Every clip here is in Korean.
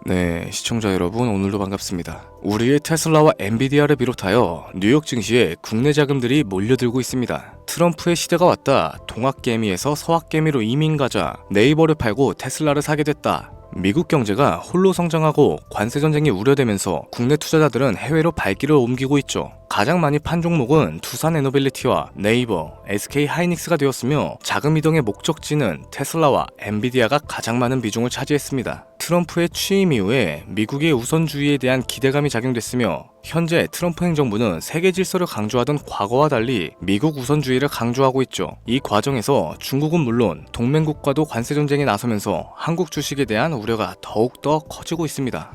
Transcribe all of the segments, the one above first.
네, 시청자 여러분 오늘도 반갑습니다. 우리의 테슬라와 엔비디아를 비롯하여 뉴욕 증시에 국내 자금들이 몰려들고 있습니다. 트럼프의 시대가 왔다. 동학개미에서 서학개미로 이민 가자. 네이버를 팔고 테슬라를 사게 됐다. 미국 경제가 홀로 성장하고 관세 전쟁이 우려되면서 국내 투자자들은 해외로 발길을 옮기고 있죠. 가장 많이 판 종목은 두산 에너빌리티와 네이버, SK 하이닉스가 되었으며 자금 이동의 목적지는 테슬라와 엔비디아가 가장 많은 비중을 차지했습니다. 트럼프의 취임 이후에 미국의 우선주의에 대한 기대감이 작용됐으며 현재 트럼프 행정부는 세계 질서를 강조하던 과거와 달리 미국 우선주의를 강조하고 있죠. 이 과정에서 중국은 물론 동맹국과도 관세 전쟁에 나서면서 한국 주식에 대한 우려가 더욱더 커지고 있습니다.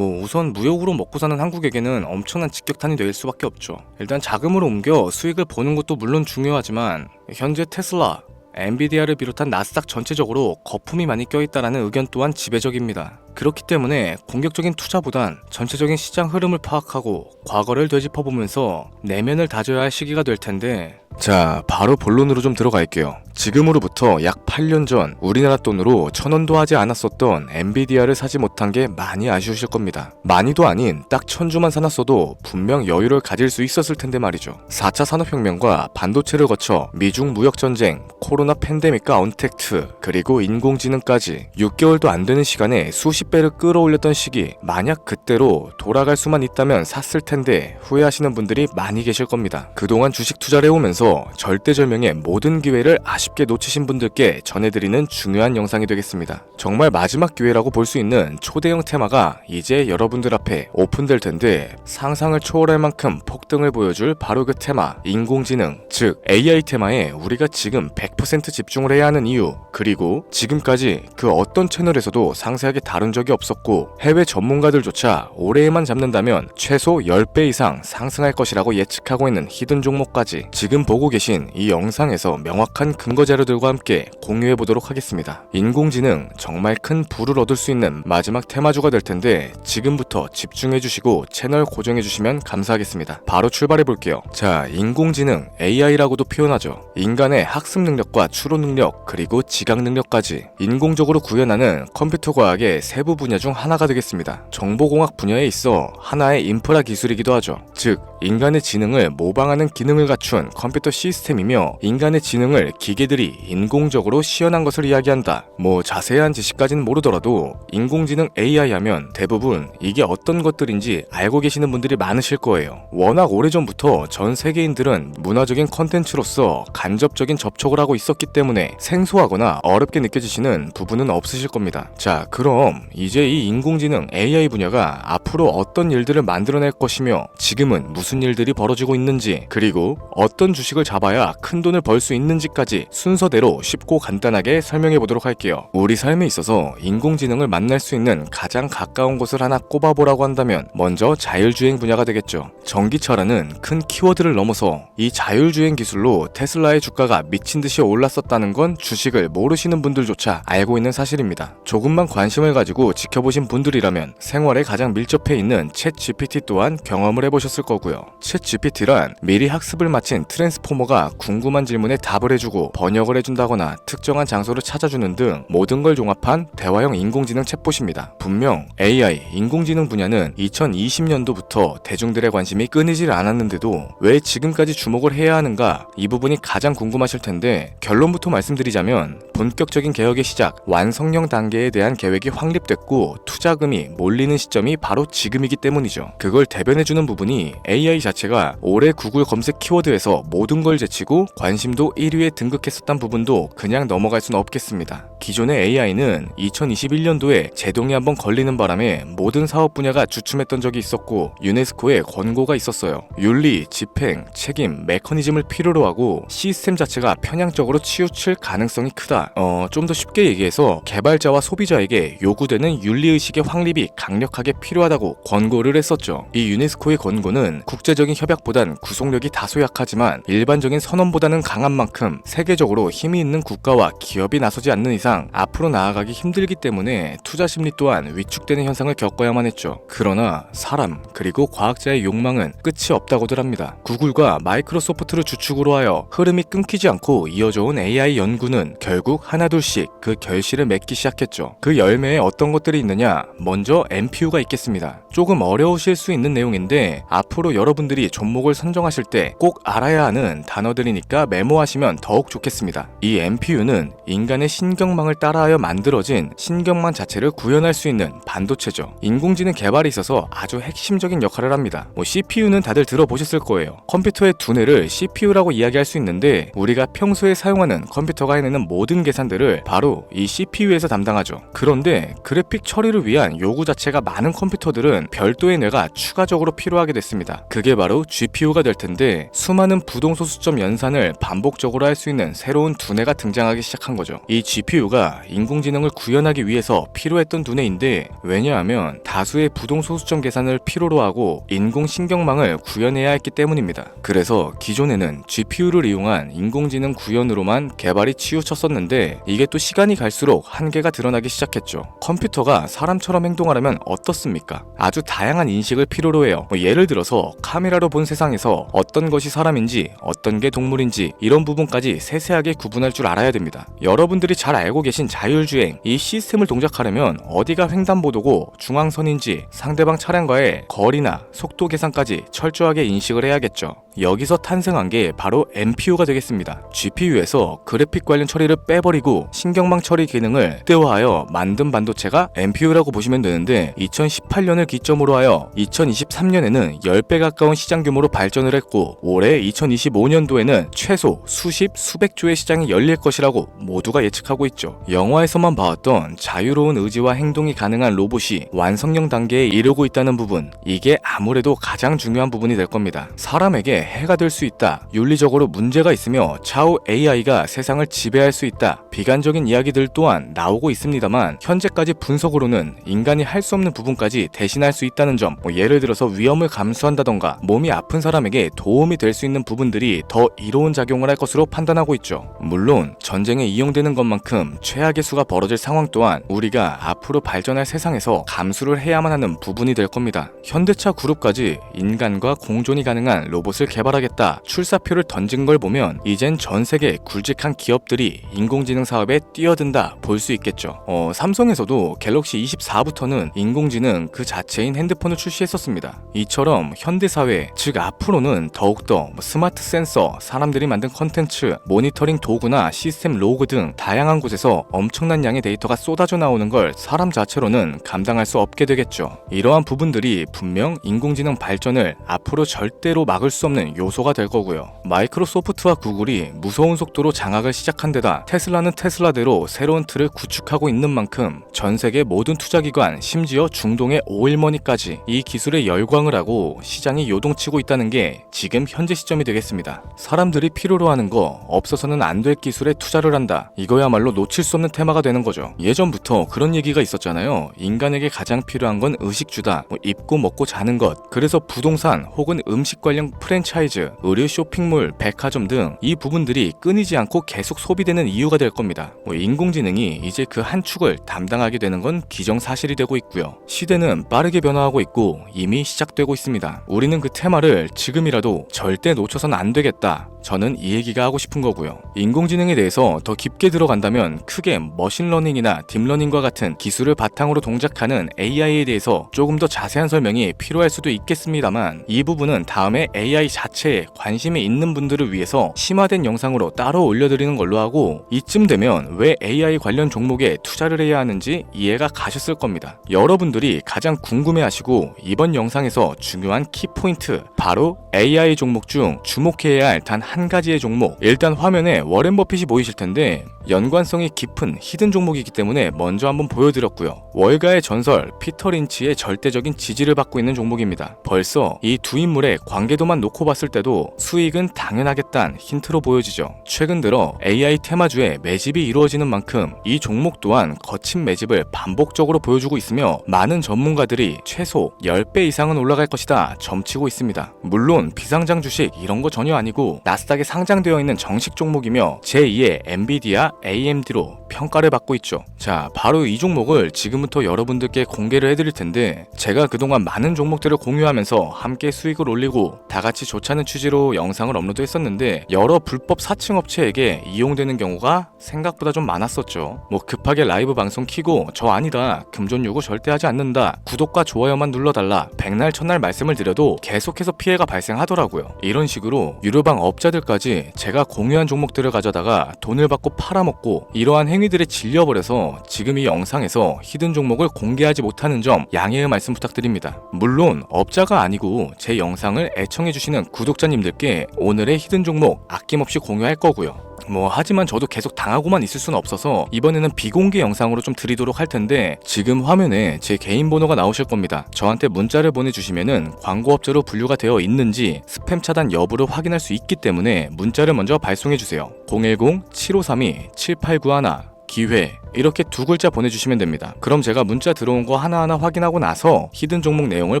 우선 무역으로 먹고 사는 한국에게는 엄청난 직격탄이 될 수밖에 없죠. 일단 자금으로 옮겨 수익을 보는 것도 물론 중요하지만 현재 테슬라, 엔비디아를 비롯한 나스닥 전체적으로 거품이 많이 껴있다는 의견 또한 지배적입니다. 그렇기 때문에 공격적인 투자보단 전체적인 시장 흐름을 파악하고 과거를 되짚어보면서 내면을 다져야 할 시기가 될 텐데, 자, 바로 본론으로 좀 들어갈게요. 지금으로부터 약 8년 전 우리나라 돈으로 1000원도 하지 않았었던 엔비디아를 사지 못한 게 많이 아쉬우실 겁니다. 많이도 아닌 딱 1000주만 사놨어도 분명 여유를 가질 수 있었을 텐데 말이죠. 4차 산업혁명과 반도체를 거쳐 미중 무역전쟁, 코로나 팬데믹과 언택트, 그리고 인공지능까지 6개월도 안 되는 시간에 수십 배를 끌어올렸던 시기, 만약 그때로 돌아갈 수만 있다면 샀을 텐데 후회하시는 분들이 많이 계실 겁니다. 그동안 주식 투자를 해오면서 절대절명의 모든 기회를 아쉽게 놓치신 분들께 전해드리는 중요한 영상이 되겠습니다. 정말 마지막 기회라고 볼 수 있는 초대형 테마가 이제 여러분들 앞에 오픈될 텐데, 상상을 초월할 만큼 폭등을 보여줄 바로 그 테마, 인공지능, 즉 AI 테마에 우리가 지금 100% 집중을 해야 하는 이유, 그리고 지금까지 그 어떤 채널에서도 상세하게 다룬 적이 없었고 해외 전문가들조차 올해에만 잡는다면 최소 10배 이상 상승할 것이라고 예측하고 있는 히든 종목까지 지금 보고 계신 이 영상에서 명확한 근거 자료들과 함께 공유해보도록 하겠습니다. 인공지능, 정말 큰 부를 얻을 수 있는 마지막 테마주가 될 텐데 지금부터 집중해주시고 채널 고정해주시면 감사하겠습니다. 바로 출발해볼게요. 자, 인공지능, AI라고도 표현하죠. 인간의 학습 능력과 추론 능력, 그리고 지각 능력까지 인공적으로 구현하는 컴퓨터 과학의 세부 분야 중 하나가 되겠습니다. 정보공학 분야에 있어 하나의 인프라 기술이기도 하죠. 즉, 인간의 지능을 모방하는 기능을 갖춘 컴퓨터 시스템이며 인간의 지능을 기계들이 인공적으로 시연한 것을 이야기한다. 자세한 지식까지는 모르더라도 인공지능 AI 하면 대부분 이게 어떤 것들인지 알고 계시는 분들이 많으실 거예요. 워낙 오래전부터 전 세계인들은 문화적인 컨텐츠로서 간접적인 접촉을 하고 있었기 때문에 생소하거나 어렵게 느껴지시는 부분은 없으실 겁니다. 자, 그럼 이제 이 인공지능 AI 분야가 앞으로 어떤 일들을 만들어낼 것이며 지금은 무슨 일들이 벌어지고 있는지, 그리고 어떤 주식을 잡아야 큰 돈을 벌 수 있는지까지 순서대로 쉽고 간단하게 설명해 보도록 할게요. 우리 삶에 있어서 인공지능을 만날 수 있는 가장 가까운 곳을 하나 꼽아보라고 한다면 먼저 자율주행 분야가 되겠죠. 전기차라는 큰 키워드를 넘어서 이 자율주행 기술로 테슬라의 주가가 미친 듯이 올랐었다는 건 주식을 모르시는 분들조차 알고 있는 사실입니다. 조금만 관심을 가지고 지켜보신 분들이라면 생활에 가장 밀접해 있는 챗 GPT 또한 경험을 해보셨을 거고요. 챗 GPT란 미리 학습을 마친 트랜스포머가 궁금한 질문에 답을 해주고 번역을 해준다거나 특정한 장소를 찾아주는 등 모든 걸 종합한 대화형 인공지능 챗봇입니다. 분명 AI, 인공지능 분야는 2020년도부터 대중들의 관심이 끊이질 않았는데도 왜 지금까지 주목을 해야 하는가, 이 부분이 가장 궁금하실 텐데, 결론부터 말씀드리자면 본격적인 개혁의 시작, 완성형 단계에 대한 계획이 확립됐고 투자금이 몰리는 시점이 바로 지금이기 때문이죠. 그걸 대변해주는 부분이 AI 자체가 올해 구글 검색 키워드에서 모든 걸 제치고 관심도 1위에 등극했었던 부분도 그냥 넘어갈 수는 없겠습니다. 기존의 AI는 2021년도에 제동이 한번 걸리는 바람에 모든 사업 분야가 주춤했던 적이 있었고 유네스코의 권고가 있었어요. 윤리, 집행, 책임, 메커니즘을 필요로 하고 시스템 자체가 편향적으로 치우칠 가능성이 크다. 좀 더 쉽게 얘기해서 개발자와 소비자에게 요구되는 윤리의식의 확립이 강력하게 필요하다고 권고를 했었죠. 이 유네스코의 권고는 국제적인 협약보단 구속력이 다소 약하지만 일반적인 선언보다는 강한 만큼 세계적으로 힘이 있는 국가와 기업이 나서지 않는 이상 앞으로 나아가기 힘들기 때문에 투자 심리 또한 위축되는 현상을 겪어야만 했죠. 그러나 사람 그리고 과학자의 욕망은 끝이 없다고들 합니다. 구글과 마이크로소프트를 주축으로 하여 흐름이 끊기지 않고 이어져온 AI 연구는 결국 하나둘씩 그 결실을 맺기 시작했죠. 그 열매에 어떤 것들이 있느냐? 먼저 NPU가 있겠습니다. 조금 어려우실 수 있는 내용인데 앞으로 여러분들이 종목을 선정하실 때 꼭 알아야 하는 단어들이니까 메모하시면 더욱 좋겠습니다. 이 NPU는 인간의 신경망을 따라하여 만들어진 신경망 자체를 구현할 수 있는 반도체죠. 인공지능 개발에 있어서 아주 핵심적인 역할을 합니다. CPU는 다들 들어보셨을 거예요. 컴퓨터의 두뇌를 CPU라고 이야기할 수 있는데 우리가 평소에 사용하는 컴퓨터가 해내는 모든 계산들을 바로 이 CPU에서 담당하죠. 그런데 그래픽 처리를 위한 요구 자체가 많은 컴퓨터들은 별도의 뇌가 추가적으로 필요하게 됐습니다. 그게 바로 GPU가 될 텐데 수많은 부동소수점 연산을 반복적으로 할 수 있는 새로운 두뇌가 등장하기 시작한 거죠. 이 GPU가 인공지능을 구현하기 위해서 필요했던 두뇌인데 왜냐하면 다수의 부동소수점 계산을 필요로 하고 인공신경망을 구현해야 했기 때문입니다. 그래서 기존에는 GPU를 이용한 인공지능 구현으로만 개발이 치우쳤었는데 이게 또 시간이 갈수록 한계가 드러나기 시작했죠. 컴퓨터가 사람처럼 행동하려면 어떻습니까? 아주 다양한 인식을 필요로 해요. 예를 들어서 카메라로 본 세상에서 어떤 것이 사람인지 어떤 게 동물인지 이런 부분까지 세세하게 구분할 줄 알아야 됩니다. 여러분들이 잘 알고 계신 자율주행 이 시스템을 동작하려면 어디가 횡단보도고 중앙선인지 상대방 차량과의 거리나 속도 계산까지 철저하게 인식을 해야겠죠. 여기서 탄생한 게 바로 NPU가 되겠습니다. GPU에서 그래픽 관련 처리를 빼버리고 신경망 처리 기능을 극대화하여 만든 반도체가 NPU라고 보시면 되는데 2018년을 기점으로 하여 2023년에는 10배 가까운 시장 규모로 발전을 했고 올해 2025년도에는 최소 수십 수백 조의 시장이 열릴 것이라고 모두가 예측하고 있죠. 영화에서만 봐왔던 자유로운 의지와 행동이 가능한 로봇이 완성형 단계에 이르고 있다는 부분, 이게 아무래도 가장 중요한 부분이 될 겁니다. 사람에게 해가 될 수 있다, 윤리적으로 문제가 있으며 차후 AI가 세상을 지배할 수 있다, 비관적인 이야기들 또한 나오고 있습니다만 현재까지 분석으로는 인간이 할 수 없는 부분까지 대신할 수 있다는 점, 예를 들어서 위험을 감수한다던가 몸이 아픈 사람에게 도움이 될 수 있는 부분들이 더 이로운 작용을 할 것으로 판단하고 있죠. 물론 전쟁에 이용되는 것만큼 최악의 수가 벌어질 상황 또한 우리가 앞으로 발전할 세상에서 감수를 해야만 하는 부분이 될 겁니다. 현대차 그룹까지 인간과 공존이 가능한 로봇을 개발하겠다 출사표를 던진 걸 보면 이젠 전 세계 굵직한 기업들이 인공지능 사업에 뛰어든다 볼 수 있겠죠. 삼성에서도 갤럭시 24부터는 인공지능 그 자체인 핸드폰을 출시했었습니다. 이처럼 현대사회, 즉 앞으로는 더욱더 스마트 센서, 사람들이 만든 컨텐츠, 모니터링 도구나 시스템 로그 등 다양한 곳에서 엄청난 양의 데이터가 쏟아져 나오는 걸 사람 자체로는 감당할 수 없게 되겠죠. 이러한 부분들이 분명 인공지능 발전을 앞으로 절대로 막을 수 없는 요소가 될 거고요. 마이크로소프트와 구글이 무서운 속도로 장악을 시작한 데다 테슬라는 테슬라대로 새로운 틀을 구축하고 있는 만큼 전 세계 모든 투자기관, 심지어 중동의 오일머니까지 이 기술에 열광을 하고 시장이 요동치고 있다는 게 지금 현재 시점이 되겠습니다. 사람들이 필요로 하는 거, 없어서는 안 될 기술에 투자를 한다. 이거야말로 놓칠 수 없는 테마가 되는 거죠. 예전부터 그런 얘기가 있었잖아요. 인간에게 가장 필요한 건 의식주다. 입고 먹고 자는 것. 그래서 부동산 혹은 음식 관련 프랜차이즈, 의류 쇼핑몰, 백화점 등 이 부분들이 끊이지 않고 계속 소비되는 이유가 될 겁니다. 인공지능이 이제 그 한 축을 담당하게 되는 건 기정사실이 되고 있고요. 시대는 빠르게 변화하고 있고 이미 시작되고 있습니다. 우리는 그 테마를 지금이라도 절대 놓쳐선 안 되겠다. 저는 이 얘기가 하고 싶은 거고요. 인공지능에 대해서 더 깊게 들어간다면 크게 머신러닝이나 딥러닝과 같은 기술을 바탕으로 동작하는 AI에 대해서 조금 더 자세한 설명이 필요할 수도 있겠습니다만 이 부분은 다음에 AI 자체에 관심이 있는 분들을 위해서 심화된 영상으로 따로 올려드리는 걸로 하고 이쯤 되면 왜 AI 관련 종목에 투자를 해야 하는지 이해가 가셨을 겁니다. 여러분들이 가장 궁금해하시고 이번 영상에서 중요한 키포인트, 바로 AI 종목 중 주목해야 할 단 한 가지의 종목. 일단 화면에 워렌 버핏이 보이실 텐데 연관성이 깊은 히든 종목이기 때문에 먼저 한번 보여드렸고요. 월가의 전설 피터 린치의 절대적인 지지를 받고 있는 종목입니다. 벌써 이 두 인물의 관계도만 놓고 봤을 때도 수익은 당연하겠다는 힌트로 보여지죠. 최근 들어 AI 테마주에 매집이 이루어지는 만큼 이 종목 또한 거친 매집을 반복적으로 보여주고 있으며 많은 전문가들이 최소 10배 이상은 올라갈 것이다 점치고 있습니다. 물론 비상장 주식 이런 거 전혀 아니고 나스닥에 상장되어 있는 정식 종목이며 제2의 엔비디아 AMD로 평가를 받고 있죠. 자, 바로 이 종목을 지금부터 여러분들께 공개를 해드릴 텐데 제가 그동안 많은 종목들을 공유하면서 함께 수익을 올리고 다같이 좋자는 취지로 영상을 업로드했었는데 여러 불법 사칭 업체에게 이용되는 경우가 생각보다 좀 많았었죠. 뭐 급하게 라이브 방송 키고 저 아니다, 금전 요구 절대 하지 않는다, 구독과 좋아요만 눌러달라, 백날 첫날 말씀을 드려도 계속해서 피해가 발생하더라고요. 이런 식으로 유료방 업자들까지 제가 공유한 종목들을 가져다가 돈을 받고 팔아먹고 이러한 행위들에 질려버려서 지금 이 영상에서 히든 종목을 공개하지 못하는 점 양해의 말씀 부탁드립니다. 물론 업자가 아니고 제 영상을 애청해주시는 구독자님들께 오늘의 히든 종목 아낌없이 공유할 거고요. 하지만 저도 계속 당하고만 있을 수는 없어서 이번에는 비공개 영상으로 좀 드리도록 할 텐데 지금 화면에 제 개인 번호가 나오실 겁니다. 저한테 문자를 보내주시면은 광고업자로 분류가 되어 있는지 스팸 차단 여부를 확인할 수 있기 때문에 문자를 먼저 발송해주세요. 010-7532-7891 기회 이렇게 두 글자 보내주시면 됩니다. 그럼 제가 문자 들어온 거 하나하나 확인하고 나서 히든 종목 내용을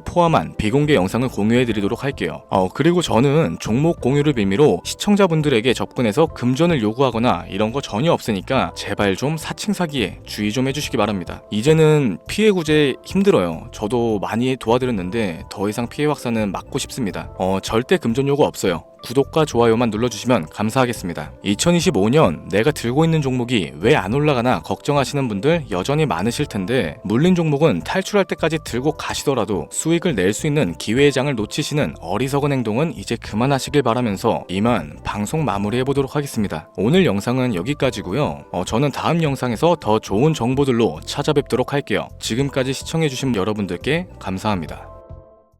포함한 비공개 영상을 공유해드리도록 할게요. 그리고 저는 종목 공유를 빌미로 시청자분들에게 접근해서 금전을 요구하거나 이런 거 전혀 없으니까 제발 좀 사칭 사기에 주의 좀 해주시기 바랍니다. 이제는 피해 구제 힘들어요. 저도 많이 도와드렸는데 더 이상 피해 확산은 막고 싶습니다. 절대 금전 요구 없어요. 구독과 좋아요만 눌러주시면 감사하겠습니다. 2025년 내가 들고 있는 종목이 왜 안 올라가나 걱정하시는 분들 여전히 많으실 텐데 물린 종목은 탈출할 때까지 들고 가시더라도 수익을 낼 수 있는 기회의 장을 놓치시는 어리석은 행동은 이제 그만하시길 바라면서 이만 방송 마무리해보도록 하겠습니다. 오늘 영상은 여기까지고요. 저는 다음 영상에서 더 좋은 정보들로 찾아뵙도록 할게요. 지금까지 시청해주신 여러분들께 감사합니다.